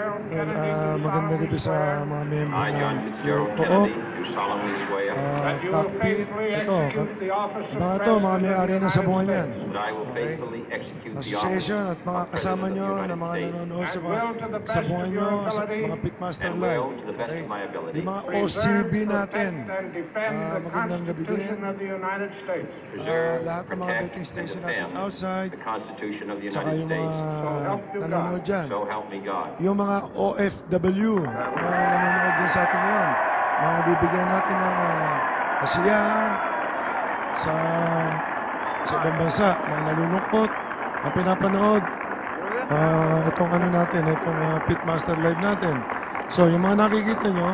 Magandang gabi sa mga membro I, John ng Fitzgerald Co-op. Kennedy, do solemnly swear Cockpit, ito, mga may-ari na sabungan yan. that I will Okay? faithfully execute the Association office at mga of kasama President of the nyo na United mga States nanonood sa mga sabungan nyo, sa mga Pitmaster and Live. will, to the best Okay? of my ability, Yung mga OCB natin, magandang gabi din. preserve, Lahat ng mga protect, betting and station natin defend outside, the Constitution of the tsaka United yung mga States. nanonood dyan. So help me God. Yung mga OFW na nanonood din sa atin ngayon, mga nabibigyan natin ng kasiyahan sa ibang bansa, mga nalulungkot, na pinapanood itong ano natin, itong Pitmaster Live natin. So, yung mga nakikita nyo,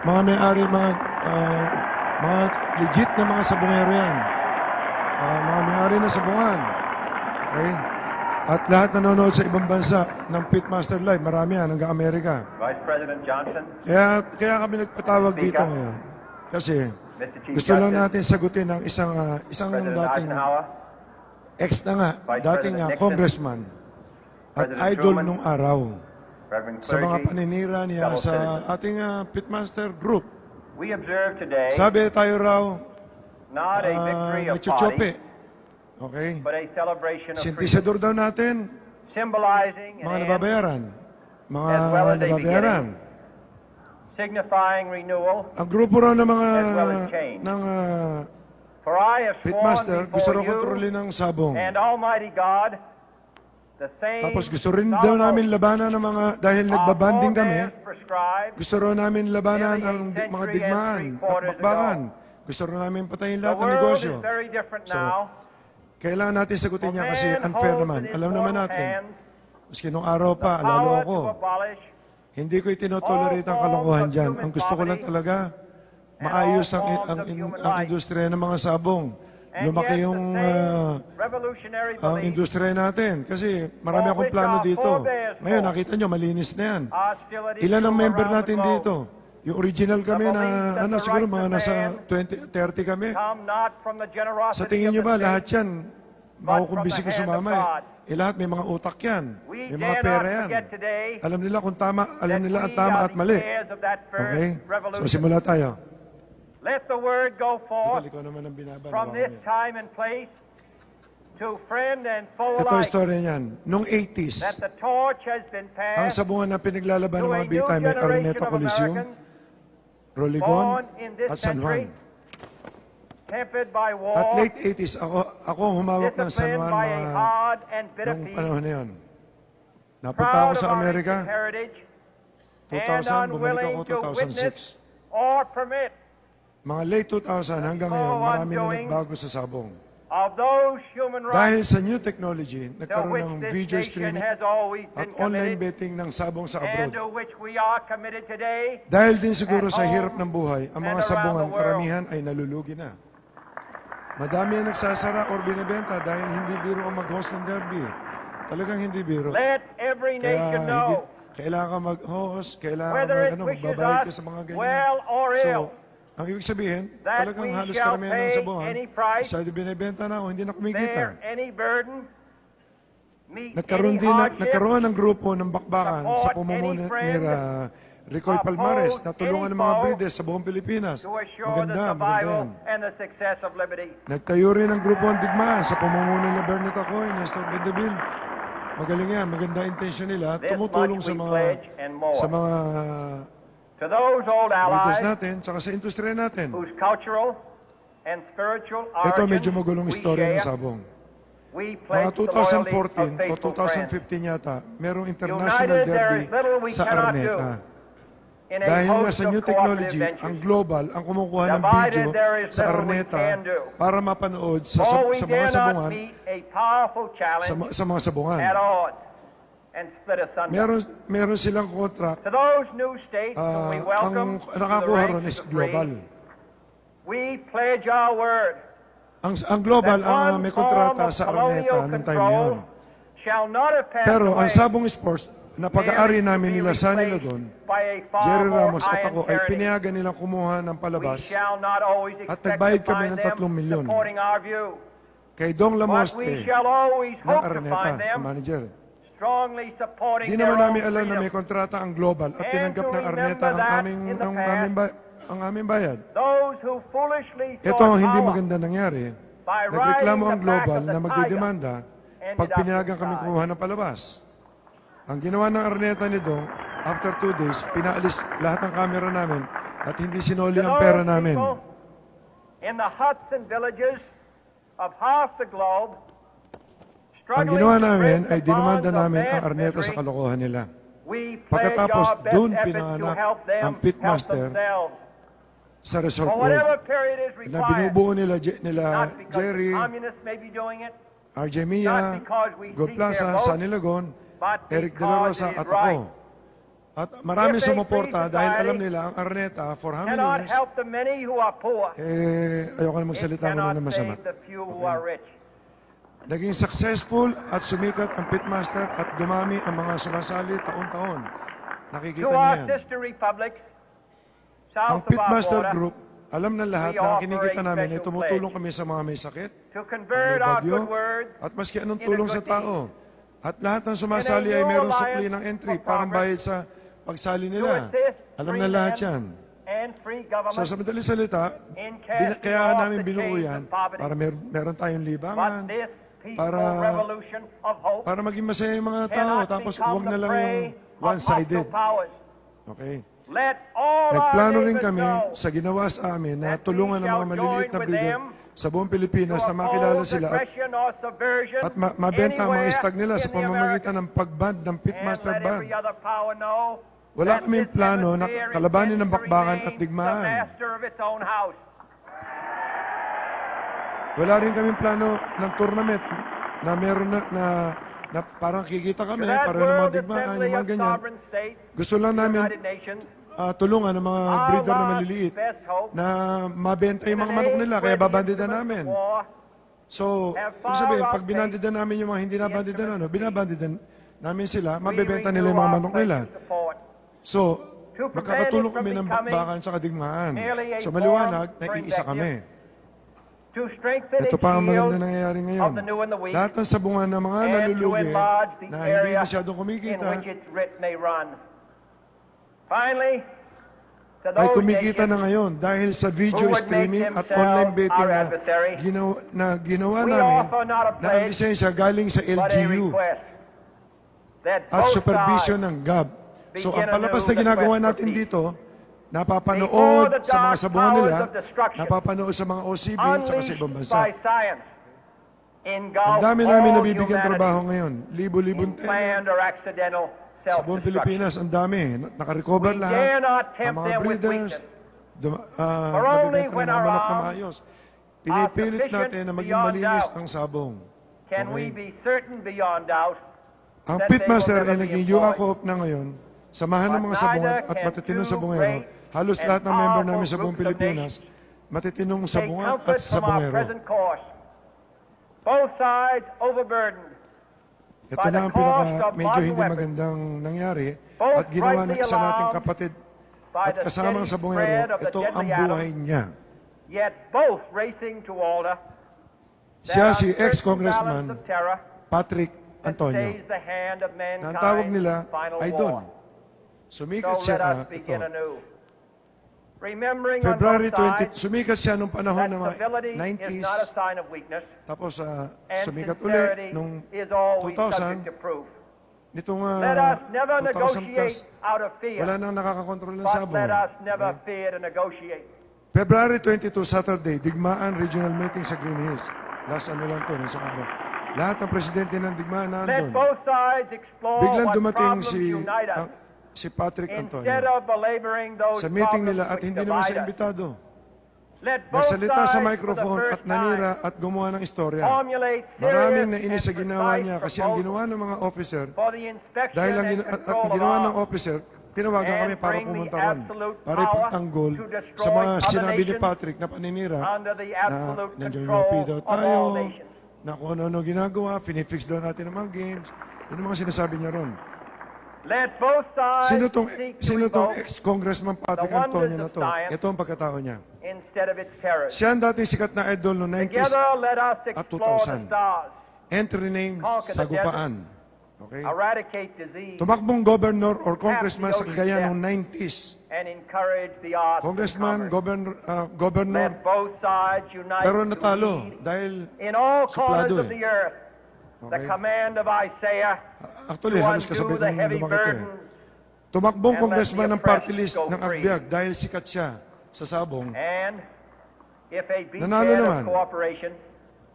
mga may-ari, mga legit na mga sabungero yan. Mga may-ari na sabungan. Okay? At lahat nanonood sa ibang bansa ng Pitmaster Live, marami yan, hanggang Amerika. Vice President Johnson, Kaya kami nagpatawag dito ngayon. Kasi Mr. Chief gusto lang Justice, natin sagutin ng isang President dating Eisenhower, ex na nga, Vice dating President Nixon, congressman at President idol Truman, nung araw Reverend sa mga clergy, paninira niya fellow sa citizens. ating Pitmaster group. We observe today Sabi tayo raw, not a victory of nagchuchope. party, Okay? but a celebration of freedom, Sintisador daw natin, symbolizing mga an end, nababayaran. Mga as well as a nababayaran. signifying renewal. Ang grupo raw ng mga As well as change. ng For I have sworn Pitmaster, gusto raw before kontrolin you ng sabong. and Almighty God the same Tapos gusto rin daw namin labanan ng mga, dahil nagbabanding kami, gusto raw namin labanan ang mga digmaan at bakbakan. Gusto raw namin patayin The lahat ng world negosyo. is very different So, now. kailangan natin sagutin For niya kasi man unfair holds naman. in his Alam naman mortal natin, hands maski nung araw the pa, lalo power ako, to abolish hindi ko itinotolerate ang kalokohan dyan. Ang gusto ko lang talaga, maayos ang industriya ng mga sabong. and Lumaki yet yung the same revolutionary ang beliefs industriya natin. Kasi marami akong plano dito. Ngayon, nakita nyo, malinis na yan. hostility Ilan ang to member around the natin globe dito? Yung original kami na, siguro mga nasa 20, 30 kami. come not from the generosity Sa tingin nyo of ba, the lahat state, yan, makukumbisi ko sumama eh. Lahat may mga utak yan. We May mga dare pera not yan. forget today Alam nila kung tama, alam that nila we ang tama are at the mali. heirs of that first Okay? revolution. So simula tayo. Let the word go forth Ikaw naman ang binaban. from this time and place to friend and foe Ito alike, istorya niyan. Noong that 80s, the torch has been ang passed sabungan na pinaglalaban to ng a mga new big time ay generation Araneta of Coliseum, Americans Roligon, born in this at San century, Juan. tempered by At war, late 80s, ako ang humawak ng San disciplined Juan by a mga hard and bitter nung peace, panahon na yun. Napunta ako proud of sa our Amerika, ancient heritage, 2000, and bumalik unwilling ako to witness 2006. or permit Mga late 2000 hanggang ngayon, marami na nagbago sa sabong. of those human Dahil rights sa new technology, to nagkaroon which ng this video nation streaming has always at been online committed, betting ng sabong sa and abroad. to which we are committed today. Dahil din siguro at sa home hirap ng buhay, ang mga and around sabungan the world. karamihan ay nalulugi na. Madami ang nagsasara or binibenta dahil hindi biro ang mag-host ng derby. Talagang hindi biro. Let every Kaya nation hindi, know, kailangan ka mag-host, kailangan whether it wishes magbabayad ka us sa mga ganyan. well or So, ill, ang ibig sabihin, that talagang we halos shall karamihan ng pay sabungan, any price, masyado binibenta na o hindi na kumikita. bear any burden, meet Nagkaroon any din hardship, nagkaroon ng grupo ng bakbakan sa support pamumuno any friend, ni Ricoy Palmares na tulungan any ng mga foe breeders sa buong Pilipinas. to assure Maganda, the maganda survival yan. and the success of liberty. Nagtayo rin ng grupo ng digmaan sa pamumuno ni Bernet Acoy, Nestor Bedeville. Magaling yan, maganda intention nila. This Tumutulong much sa we mga pledge and more. mga To those old breeders allies natin, saka sa industriya natin. whose cultural and spiritual Ito origin medyo magulong we istorya ng share, sabong. we Mga pledge the loyalty of 2014 o faithful friends. 2015 yata, merong international United, there derby is little we sa cannot Araneta. In a Dahil nga host sa of new technology, cooperative ang ventures. global ang kumukuha ng Divided, video there is sa little we Araneta can do. para mapanood sa, For we sa mga dare not sabungan, meet a powerful challenge sa mga sabungan. at odds and split asunder. Meron silang contract. To those new states whom we welcome Ang to the nakakuha ron ranks is of the global. free, we pledge our word Ang global that ang one may form kontrata of sa colonial Araneta noong time na yun. control shall not have passed Pero ang away, sabong sports, na pag-aari merely to namin be nila Sunny replaced Ladon, by a far Jerry more Ramos at iron ako ay tyranny. pinayagan nilang kumuha ng We palabas shall not always at expect nagbayad to kami find ng them 3 milyon supporting our view. kay Dong But we Lamoste shall always ng hope to Araneta, find them ang manager. strongly supporting Di their naman own namin alam na freedom. may kontrata ang global at And tinanggap to ng Arneta remember that in the ang aming bayad. Those who foolishly Ito sought ang hindi power maganda nangyari. by Nagreklamo riding ang the back global of the na tiger magdidemanda ended pag up pinayagan kami inside. kumuha ng palabas. Ang ginawa ng Arneta ni Dong, after 2 days, pinaalis lahat ng camera namin at hindi sinoli To ang those pera namin. people in the huts and villages of half the globe Ang struggling ginawa to namin rid the ay dinumanda bonds of namin ang mass Arneta sa misery, kalokohan nila. we pledge Pagkatapos, our best dun efforts to pinanganak help them ang pitmaster help themselves. sa resort For world whatever period is na required, binubuo nila, nila not because Jerry, the communists may be doing it, RJ not Mia, because we God seek Plaza, their votes, Sunny Lagon, but Eric De La because Rosa it is at right. ako. At maraming If a sumuporta free dahil society alam nila ang Arneta for how many cannot years, help the many who are poor, ayoko na it magsalita mo cannot na masama. save the few who are rich. Naging successful at sumikat ang pitmaster at dumami ang mga sumasali taon-taon. Nakikita To niyo our yan. sister republics, Ang south of our pitmaster border, group, alam na lahat we na ang offer kinikita a namin ay special tumutulong pledge kami sa mga may sakit, to may convert our bagyo, good words at maski anong in a tulong good sa tao. At lahat ng In sumasali a ay new mayroong alliance sukli ng entry, for parang progress bayad sa pagsali to nila. assist Alam free na lahat men yan. and free So government sa madaling salita, in casting kaya off namin the binuo chains yan of poverty. para meron tayong libangan, But this peaceful para- revolution of hope para maging masaya yung mga tao, cannot tapos become huwag na the lang yung prey of one-sided. hostile powers. Okay? Let all Nagplano our rin neighbors kami know sa ginawa sa amin na that we tulungan ang mga shall maliliit na join with breeder them sa buong Pilipinas to na makilala oppose sila aggression or subversion at mabenta ang mga anywhere stag nila sa in the pamamagitan Americas. ng pag-ban ng And Pitmaster let Ban. every other power know Wala that kaming this plano na hemisphere kalabanin ng intends to bakbakan remain at digmaan. the master of its own house. Wala rin kaming plano ng tournament na meron na parang kikita To kami, that para ng mga world digmaan, assembly yung mga of ganyan. sovereign states, Gusto lang the namin United Nations, tulungan ng mga our breeder na last maliliit best hope na mabenta yung in mga an manok age nila, where kaya the babandida instruments namin. of war So, have ibig sabihin, far pag binandida namin yung mga hindi nabandida instruments of binabandida namin sila, we mabebenta renew nila yung mga our manok pledge nila. of support. So, To prevent magkakatulong it from kami ng becoming bakbakan sa kadigmaan. merely a So, maliwanag, forum for nag-iisa kami. To strengthen Ito a pa ang maganda shield nangyayari of ngayon. the new and the weak, Lahat ng sabungan ng mga and to nalulugi enlarge the na hindi area masyadong in kumikita which its writ may run. Finally, to ay those kumikita na nations ngayon dahil sa video who would make streaming at themselves online betting our na adversary, ginawa we namin offer not a na ang pledge, lisensya galing sa but a LGU request that at both supervision sides ng GAB. So ang begin palabas anew na the ginagawa quest for natin peace. dito, Before napapanood the sa mga dark sabungan powers nila, of destruction napapanood sa mga OCB at sa unleashed ibang bansa. by science engulf Ang dami namin all nabibigyan humanity trabaho ngayon. Libo-libong in planned tela. or accidental Sa buong self-destruction. Pilipinas, ang dami. Nakarecover We lahat. dare not Ang tempt mga them with breeders, weakness. For only nabibenta when ng mga our manok na arms maayos. Pinipilit sufficient natin na maging beyond malinis doubt ang sabong. Can we be certain beyond doubt Ang that they pitmaster will never ay be naging employed? UACOOP na ngayon. Samahan ng But mga sabungan neither at can matitinong two sabungero. great Halos and lahat ng member namin powerful sa buong groups of Pilipinas, matitinong take sabungan at comfort from our sabungero. present course. Both sides overburdened Ito by na the ang cost of medyo modern hindi weapons, magandang nangyari both at ginawa ng rightly isa nating alarmed kapatid by at the kasamang steady sabungero. spread of the Ito ang deadly buhay atom, niya. yet both racing to alter Siya that si uncertain ex-congressman balance of terror Patrick that Antonio. stays the hand of Na ang tawag mankind's nila final ay war. Don. Sumikat So siya let us ito. begin anew. Remembering on February both sides 20, sumikat siya nung panahon that ng mga civility is 90s. not a sign of weakness, Tapos and sumikat sincerity uli nung is always 2000. subject to proof. Nitong Let us never 2000 plus, negotiate out of wala fear, nang nakakakontrol ng but sabong. let us never fear to negotiate. February 22, Saturday, Digmaan Regional Meeting sa Green Hills. Last ano lang to, sa araw. Lahat ng presidente ng Digmaan Let nandun. both sides explore Biglang what dumating problems unite us si Patrick instead Antonio of belaboring those sa meeting problems nila at which hindi naman divide siya us. imbitado. Let both Nagsalita sa sides for the microphone first at nanira time at gumawa ng istorya. formulate Maraming serious nainis sa and ginawa precise niya kasi ang proposals ginawa ng mga officer, for the inspection dahil ang, and at control ang of ginawa ng arms, officer, tinawagan and kami para bring the pumunta ron. absolute Para power ipagtanggol to destroy sa mga other sinabi ni nations Patrick na paninira under the na absolute nandiyan control UP daw of all tayo, nations. na kung ano-ano ginagawa, finifix daw natin ang mga games. Yun ang mga sinasabi niya ron. Let both sides Sino tong seek to sino tong revoke ex-congressman Patrick the wonders Antonio na of to? science Ito ang pagkatao niya. instead of its terrors. Siya ang dating sikat na idol noong 90s Together, let us at explore the 2000. stars, Entry name, Conquer the Sagupaan. Okay? eradicate disease, Tumakbong governor or congressman sa Cagayan noong 90s. and encourage the arts and Congressman, commerce. governor, Let both sides unite pero to natalo lead dahil in all suplado corners of eh. the earth the Okay. command of Isaiah Actually, to halos undo kasabay the kong heavy lumaki ito eh. burden Tumakbong and let congressman the ng party oppressed list go ng free. Agbiag dahil sikat siya sa sabong. and if a Nanalo beachhead naman. of cooperation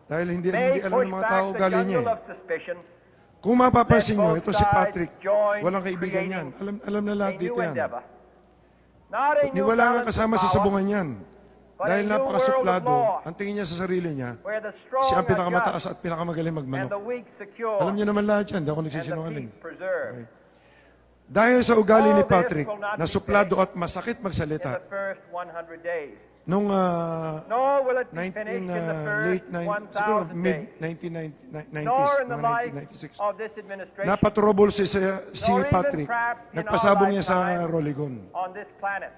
Dahil hindi may alam push ng mga back tao the ugali niya jungle eh. of suspicion, Kung mapapansin Let nyo, both ito si sides Patrick, join walang kaibigan yan. creating Alam na a lahat new dito yan. endeavor. Not a new Wala nga balance kasama of sa power, sabungan yan. but Dahil a new world of napakasuplado, law, ang tingin niya sa sarili niya, where the strong siya ang are pinakamataas just at pinakamagaling and magmanok. the weak secure Alam niyo naman lahat yan, hindi ako and the nagsisinungaling. peace preserved. Okay. Dahil sa ugali ni All this Patrick, will not na be suplado finished at masakit In magsalita, the first 100 days, nung nor will it be 19, finished in the first late 90, siguro 1,000 days, mid-1990s, nor in the mga life 1996, of this administration napatrouble si nor even Patrick. trapped in our Nagpasabong niya sa lifetime Roligon. on this planet.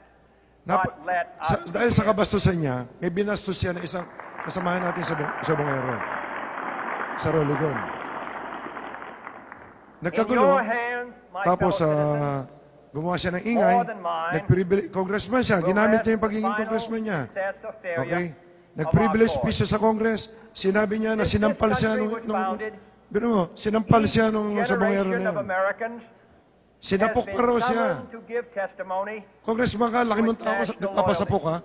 Nap- But let us dahil sa kabastusan niya, may binastos siya na isang kasamahan natin sa Bungero. Sa Roligon. in your Nagkagulo. hands, my Tapos, fellow citizens, gumawa siya ng ingay. more than mine, Congressman siya. will Ginamit rest niya yung the pagiging final congressman niya. success or failure Okay? of Nag-privilege our speech cause. siya sa Congress. Sinabi niya na This sinampal siya country nung... was founded, Bino mo, sinampal siya nung each sa Bungero generation na of yan. Americans Sinapok has pa raw been siya. summoned to give testimony Congressman ka, laki nung tao, national nagpapasapok ka.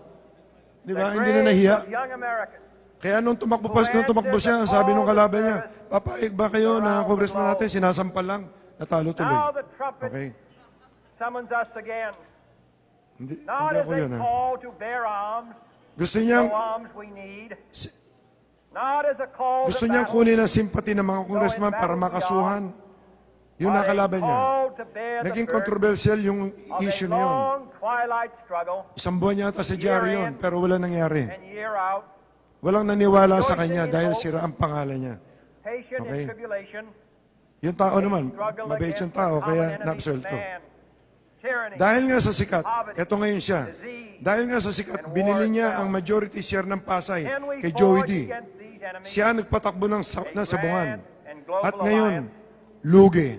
Di the ba? Hindi na nahiya. graves of young Americans Kaya nung tumakbo siya, sabi nung kalaban niya, papaig ba kayo na congressman natin, sinasampal lang, natalo tuloy. Now the trumpet Okay? summons us again, Hindi not as ako a yun, ha? call to bear arms, Gusto no niyang, arms we need, not as a call gusto to niyang battle, kunin ang simpati ng mga congressman para makasuhan. Yun but ang a kalaban niya. call to bear the Naging burden controversial yung of issue a na yun. long twilight struggle, Isang buwan yata si Jerry yun, pero wala nangyari. and year out, Walang naniwala sa kanya dahil sira ang pangalan niya. patient Okay. in tribulation, Yung tao naman, struggle mabait against yung tao, the common kaya enemy, naabsuelto. man, tyranny, Dahil nga sa sikat, eto ngayon siya. disease, Dahil nga sa sikat, binili niya ang majority share ng Pasay and we kay Joey forge D. against these enemies Siya ang nagpatakbo ng a sabungan. grand and global At ngayon, alliance, lugi.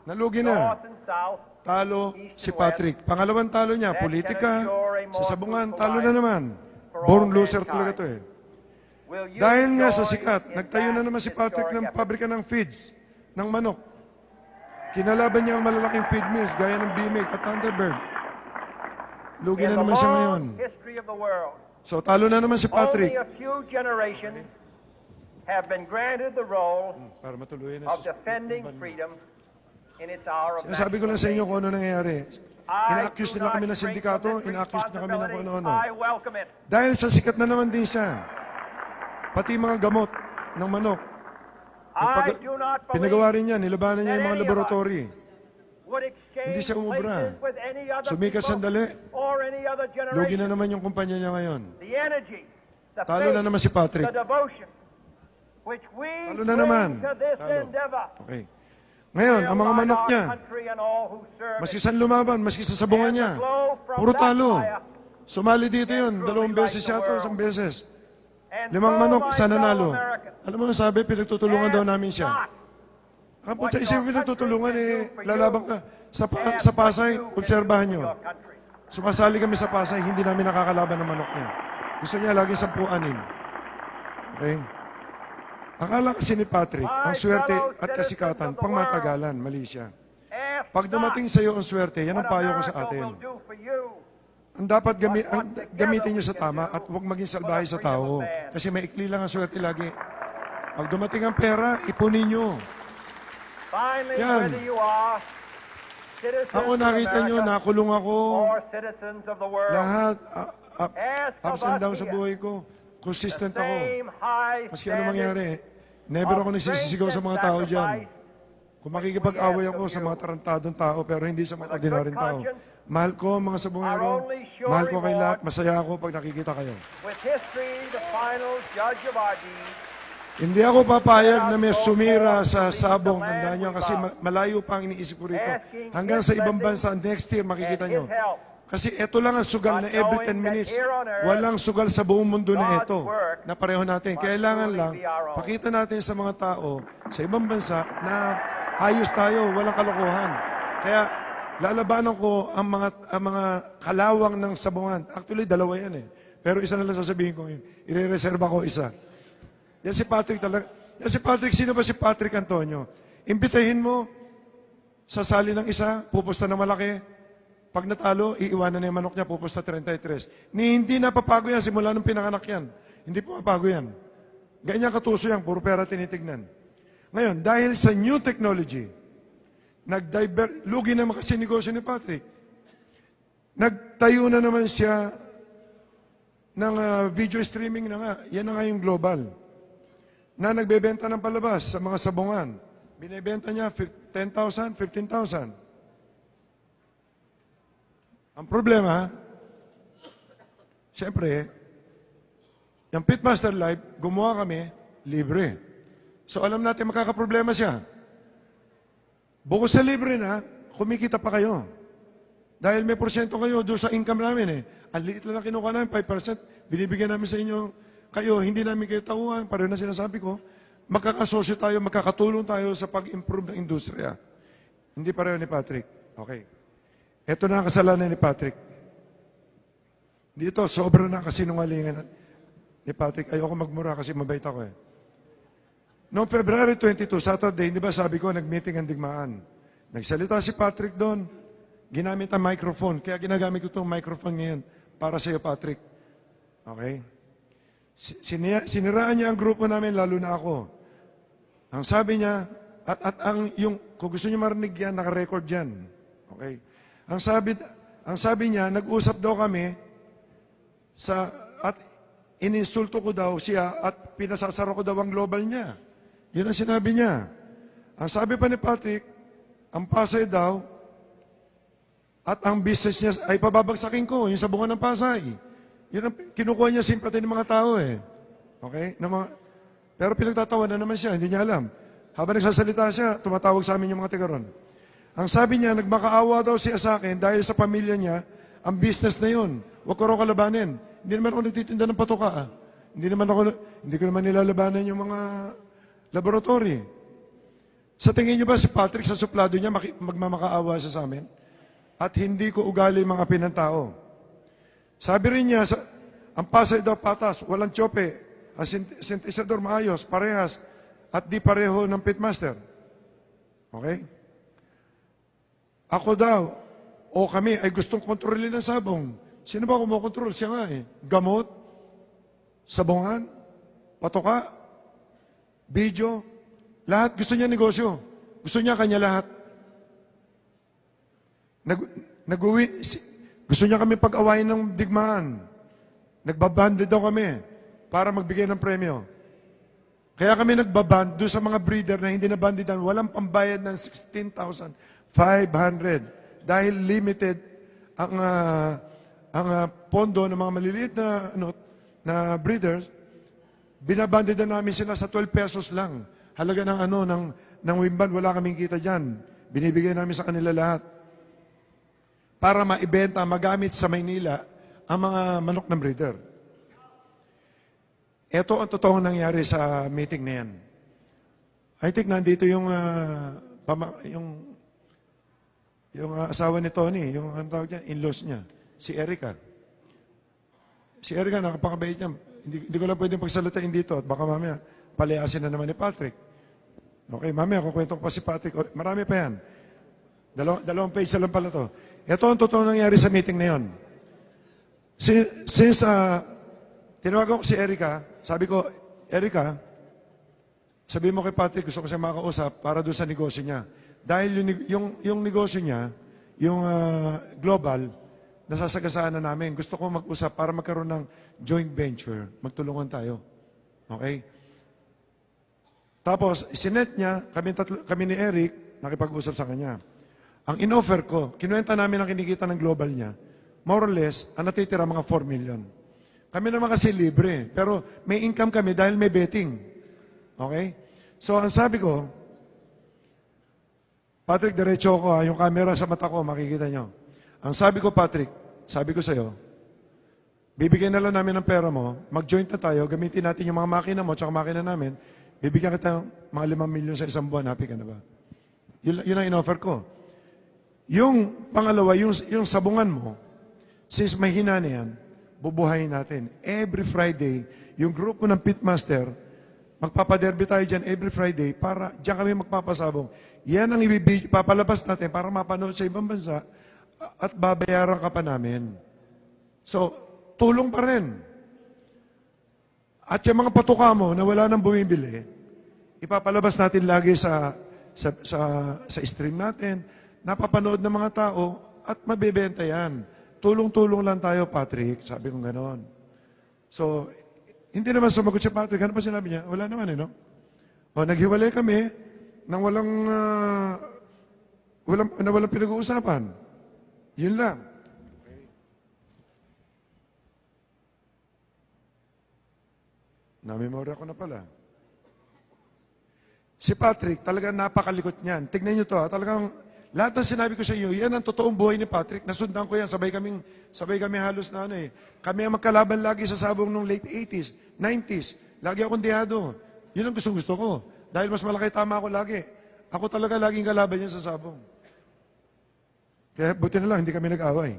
Nalugi na. north and south, Talo east si and Patrick. Pangalawang talo niya, that politika. can ensure a more Sa sabungan, fruitful talo life na naman. for all Born loser mankind. talaga to eh. will you Dahil nga sa join sikat, in nagtayo na that naman si Patrick historic ng effort? pabrika ng feeds, ng manok. Kinalaban niya ang malalaking feed mills gaya ng BMake at Thunderbird. Lugi In na the naman siya long ngayon. history of the world, So talo na naman si Patrick. only a few generations have been granted the role Para matuloy na of sa defending freedom in its hour of Sabi ko na sa inyo kung ano nangyayari. I Ina-accuse do nila not kami ng shrink sindikato, from this ina-accuse na kami ng kung ano-ano. responsibility. I welcome it. Dahil sa sikat na naman din siya. Pati mga gamot ng manok. I do not Pinagawa believe rin niya, nilabanan niya yung mga that any of laboratory. would exchange Hindi siya umubra. places with any other Sumikat people sandali. or any other Lugi na generation. naman yung kumpanya niya ngayon. The energy, the Talo faith, na naman si Patrick. the devotion, which we Talo na naman. bring to this Talo. endeavor, Okay. Ngayon, ang mga will manok our niya, country and all who serve maski it. saan lumaban, maski sa sabungan And niya, the glow from puro that talo. fire Sumali dito yun, truly 2 beses light the yata, world. 1 beses. And 5 so, manok, my isa fellow nanalo. Americans, Alam mo ang sabi, pinagtutulungan daw namin siya. not Ang punta isipin pinagtutulungan lalaban ka. Sa Pasay, obserbahan nyo. your country. Sumasali kami sa Pasay, hindi namin nakakalaban ng manok niya. Gusto niya lagi 10-6. Okay? Akala kasi ni Patrick, ang swerte at kasikatan, pang matagalan, mali siya. Ask Pag dumating sa iyo ang swerte, yan ang what payo ko sa America atin. will do for you. Ang dapat gamitin nyo sa tama at huwag maging salbahe sa tao. Kasi maikli lang ang swerte lagi. Pag dumating ang pera, ipunin nyo. Finally, Yan. whether you are citizens Ako of nakita nyo, America nakulong ako. or citizens of the world, Lahat, ask ups of and us downs sa here buhay ko. the Consistent ako. same high Maski ano standard mangyari, never ako of nagsisisigaw sa mga faith and tao dyan. sacrifice. Kung makikipag-away ako sa mga tarantadong tao, pero hindi sa mga With a good ordinaryong tao. conscience, Mahal ko ang mga sabungero. our only sure Mahal ko kay reward- lahat. Masaya ako pag nakikita kayo. With history, the final judge of our deeds, Hindi ako papayag na may sumira sa sabong. Tandaan nyo, kasi malayo pa ang iniisip ko rito. Hanggang sa ibang bansa, next year, makikita and nyo. his help, Kasi ito lang ang sugal na every 10 minutes. Walang sugal sa buong mundo na ito na pareho natin. Kailangan lang, pakita natin sa mga tao sa ibang bansa na ayos tayo, walang kalokohan. Kaya lalabanan ko ang mga kalawang ng sabungan. Actually, dalawa yan eh. Pero isa na lang sasabihin ko yun. Ire-reserva ko isa. Yan si Patrick talaga. Yan si Patrick, sino ba si Patrick Antonio? Imbitahin mo, sasali ng isa, pupusta ng malaki. Pag natalo, iiwanan na yung manok niya, pupusta 33. Hindi napapago yan, simula nung pinanganak yan. Hindi pumapago yan. Ganyan katuso yan, puro pera tinitignan. Ngayon, dahil sa new technology, lugi naman kasi negosyo ni Patrick. Nagtayo na naman siya ng video streaming na nga. Yan na nga yung global. Na nagbebenta ng palabas sa mga sabungan. Binibenta niya 10,000, 15,000. Ang problema, siyempre, yung Pitmaster Live, gumawa kami, libre. So alam natin makakaproblema siya. Bukod sa libre na, kumikita pa kayo. Dahil may porsyento kayo doon sa income namin eh. Ang liit lang na kinuha namin, 5%. Binibigyan namin sa inyo, kayo, hindi namin kayo tauhan. Pareho na sinasabi ko, magkakasosyo tayo, magkakatulong tayo sa pag-improve ng industriya. Hindi pareho ni Patrick. Okay. Ito na ang kasalanan ni Patrick. Dito, sobra na kasinungalingan ni Patrick. Ayoko magmura kasi mabait ako eh. Noong February 22, Saturday, di ba sabi ko, nag-meeting ang digmaan. Nagsalita si Patrick doon. Ginamit ang microphone. Kaya ginagamit ko itong microphone ngayon para sa iyo, Patrick. Okay? Siniraan niya ang grupo namin, lalo na ako. Ang sabi niya, kung gusto niyo marinig yan, naka-record yan. Okay? Ang sabi niya, nag-usap daw kami at ininsulto ko daw siya at pinasasara ko daw ang global niya. Yun ang sinabi niya. Ang sabi pa ni Patrick, ang Pasay daw, at ang business niya ay pababagsakin ko, yung sabungan ng Pasay. Yun ang kinukuha niya simpati ng mga tao eh. Okay? Pero pinagtatawa na naman siya, hindi niya alam. Habang nagsasalita siya, tumatawag sa amin yung mga tiga ron. Ang sabi niya, nagmakaawa daw siya sa akin dahil sa pamilya niya, ang business na yun. Huwag ko raw kalabanin. Hindi naman ako nagtitinda ng patoka. Hindi ko naman nilalabanan yung mga laboratory. Sa tingin niyo ba si Patrick sa suplado niya magmamakaawa siya sa amin? At hindi ko ugali mga pinantao. Sabi rin niya, ang Pasay daw patas, walang tsope, ang synthesizer maayos, parehas, at di pareho ng pitmaster. Okay? Ako daw, o kami, ay gustong kontrolin ng sabong. Sino ba kumokontrol? Siya nga eh. Gamot, sabungan, patoka, video, lahat gusto niya negosyo. Gusto niya kanya lahat. Gusto niya kami pag-awayin ng digmaan. Nagbaband daw kami para magbigay ng premyo. Kaya kami nagbaband doon sa mga breeder na hindi na bandidan, walang pambayad ng 16,500 dahil limited ang pondo ng mga maliliit na breeders. Binabandidan namin sila sa 12 pesos lang. Halaga ng wimban, wala kaming kita diyan. Binibigay namin sa kanila lahat para maibenta, magamit sa Maynila ang mga manok ng breeder. Ito ang totoong nangyari sa meeting na yan. I think nandito yung asawa ni Tony, yung ang tawag niya, in-laws niya, si Erica. Si Erica, nakapakabait niya. Hindi ko lang pwedeng pagsalitain dito at baka mamaya palayasin na naman ni Patrick. Okay, mamaya kukwento ko pa si Patrick. Marami pa yan. Dalawang page na lang pala to. Ito ang totoong nangyari sa meeting na yon. Since tinawagan ko si Erica, sabi ko, Erica, sabi mo kay Patrick, gusto ko siya makausap para doon sa negosyo niya. Dahil yung negosyo niya, yung global, nasasagasaan na namin. Gusto ko mag-usap para magkaroon ng joint venture. Magtulungan tayo. Okay? Tapos, sinet niya, kami ni Eric, nakipag-usap sa kanya. Ang in-offer ko, kinuwenta namin ang kinikita ng global niya, more or less, ang natitira mga 4 million. Kami naman kasi libre, pero may income kami dahil may betting. Okay? So, ang sabi ko, Patrick, diretso ko yung camera sa mata ko, makikita nyo. Ang sabi ko, Patrick, sabi ko sa'yo, bibigyan na lang namin ng pera mo, mag-joint na tayo, gamitin natin yung mga makina mo, tsaka makina namin, bibigyan kita ng mga 5 million sa isang buwan, happy ka na ba? Yun ang in-offer ko. Yung pangalawa, yung sabungan mo, since mahina na yan, bubuhayin natin. Every Friday, yung grupo ng Pitmaster, magpapaderby tayo dyan every Friday para dyan kami magpapasabong. Yan ang papalabas natin para mapanood sa ibang bansa at babayaran ka pa namin. So, tulong pa rin. At yung mga patuka mo na wala nang bumibili, ipapalabas natin lagi sa stream natin, napapanood ng mga tao at mabebenta yan. Tulong-tulong lang tayo, Patrick. Sabi ko ganon. So, hindi naman sumagot si Patrick. Ano pa sinabi niya? Wala naman, no? O, naghiwalay kami nang walang pinag-uusapan. Yun lang. Na-memorya ko na pala. Si Patrick, talagang napakalikot niyan. Tignan niyo to, talagang lahat ng sinabi ko sa iyo, yan ang totoong buhay ni Patrick. Nasundan ko yan, sabay kami halos na ano eh. Kami ang magkalaban lagi sa sabong nung late 80s, 90s. Lagi akong dihado. Yun ang gusto ko. Dahil mas malaki tama ako lagi. Ako talaga laging kalaban niya sa sabong. Kaya buti na lang, hindi kami nag-away.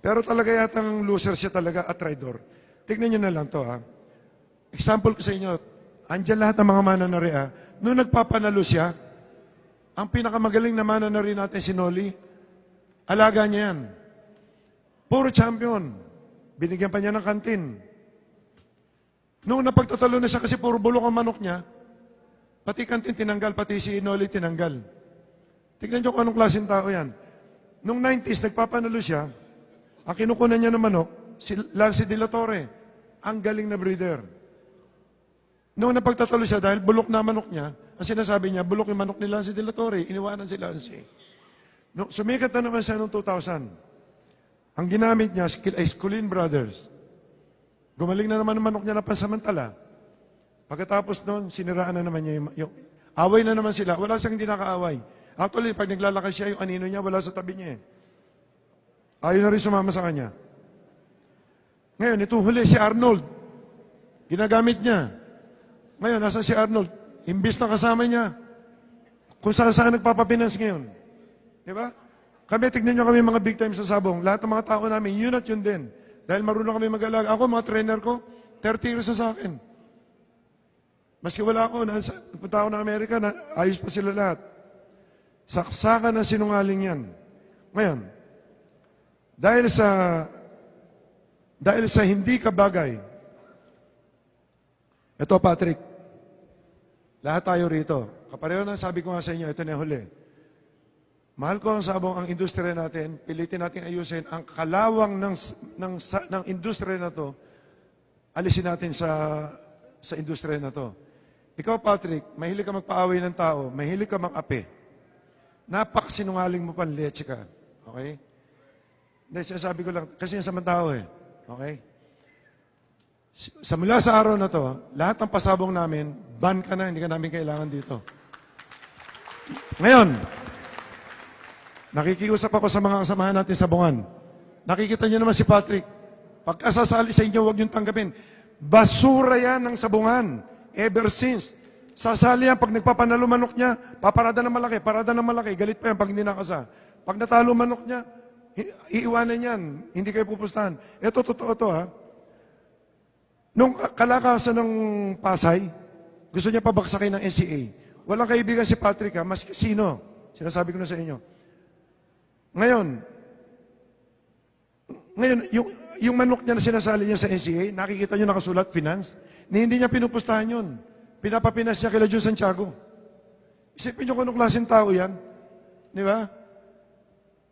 Pero talaga yatang loser siya talaga at traitor. Tignan niyo na lang to ha. Example ko sa inyo, andyan lahat ng mga mananari ha. Noong nagpapanalo siya, ang pinakamagaling na mananari natin si Noli, alaga niya yan. Puro champion. Binigyan pa niya ng kantin. Noong napagtatalo na siya kasi puro bulok ang manok niya, pati kantin tinanggal, pati si Noli tinanggal. Tignan niyo kung anong klaseng tao yan. Noong 90s, nagpapanalo siya, ang kinukunan niya ng manok, si Lance De La Torre, ang galing na breeder. Noong napagtatalo siya, dahil bulok na manok niya, ang sinasabi niya, bulok yung manok ni Lance De La Torre, iniwanan si Lance. No, sumikat na naman siya noong 2000. Ang ginamit niya ay Scullin Brothers. Gumaling na naman ang manok niya na pansamantala. Pagkatapos noon, siniraan na naman niya yung away na naman sila. Wala siyang hindi nakaaway. Actually, pag naglalakad siya, yung anino niya, wala sa tabi niya eh. Ayaw na rin sumama sa kanya. Ngayon, itong huli si Arnold. Ginagamit niya. Ngayon, nasa si Arnold? Imbis na kasama niya. Kung saan nagpapapinance ngayon. Di ba? Kami, tignan niyo kami mga big time sa sabong. Lahat ng mga tao namin, yun at yun din. Dahil marunong kami mag-alaga. Ako, mga trainer ko, 30 years na sa akin. Maski wala ako, punta ako ng Amerika, ayos pa sila lahat. Saksakan na sinungaling yan. Ngayon, dahil sa hindi ka bagay, ito Patrick, lahat tayo rito, kapareho na sabi ko nga sa inyo, ito na huli. Mahal ko ang sabong ang industriya natin, pilitin natin ayusin, ang kalawang ng industriya na to, alisin natin sa industriya na to. Ikaw Patrick, mahilig ka magpaaway ng tao, mahilig ka mang-ape. Napakasinungaling mo panleche ka. Okay? Hindi, sinasabi ko lang, kasi yung sa mga tao eh. Okay? Mula sa araw na to, lahat ng pasabong namin, ban ka na, hindi ka namin kailangan dito. Ngayon, nakikiusap ako sa mga kasamahan natin sa bungan. Nakikita niyo naman si Patrick. Pagkasasali sa inyo, huwag niyong tanggapin. Basura yan ng sabungan. Ever since. Sasali yan, pag nagpapanalo manok niya, parada ng malaki, galit pa yan pag hindi nakasa. Pag natalo manok niya, iiwanan yan. Hindi kayo pupustahan. Ito, totoo to ha. Nung kalakasan ng Pasay, gusto niya pabaksakin ng NCA. Walang kaibigan si Patrick ha, mas sino. Sinasabi ko na sa inyo. Ngayon, yung manok niya na sinasali niya sa NCA, nakikita niyo nakasulat, finance, na hindi niya pinupustahan yun. Pinapapinas niya kila Jun Santiago. Isipin niyo kung anong klaseng tao yan. Di ba?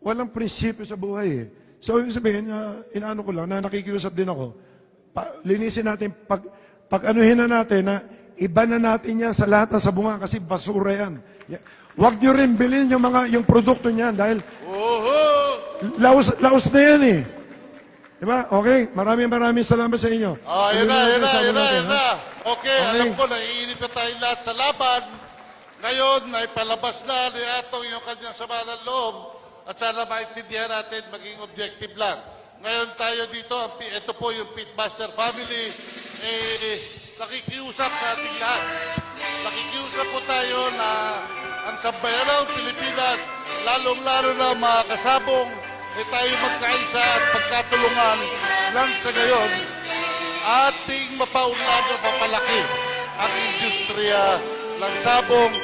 Walang prinsipyo sa buhay eh. So, yung sabihin, inaano ko lang, na nakikiusap din ako, linisin natin, pag-anuhin na natin, na iba na natin yan sa lahat ng sabungan kasi basura yan. Huwag niyo rin bilhin yung produkto niyan dahil laos na yan eh. Diba? Okay, maraming salamat sa inyo. Yun na. Okay, Okay. alam ko, naiinit na tayo lahat sa laban. Ngayon, naipalabas na ni Atong yung kanyang sama ng loob at sana maintindihan natin maging objective lang. Ngayon tayo dito, ito po yung Pitmaster family, nakikiusap sa ating lahat. Nakikiusap po tayo na ang sambayanang Pilipinas, lalong-lalo na mga kasabong, tayo magkaisa at pagkatulungan lang sa ngayon, ating mapaunlad na papalaki ang industriya ng sabong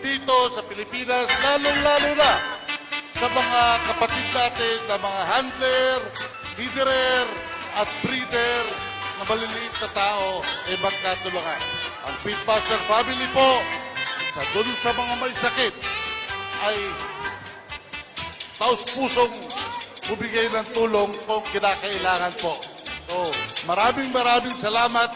dito sa Pilipinas, lalong-lalo na sa mga kapatid natin na mga handler, leaderer, at breeder na maliliit na tao ay magkatulungan. Ang Pitmaster family po, sa mga may sakit, ay taus-pusong bumigay ng tulong kung kinakailangan po. So, maraming salamat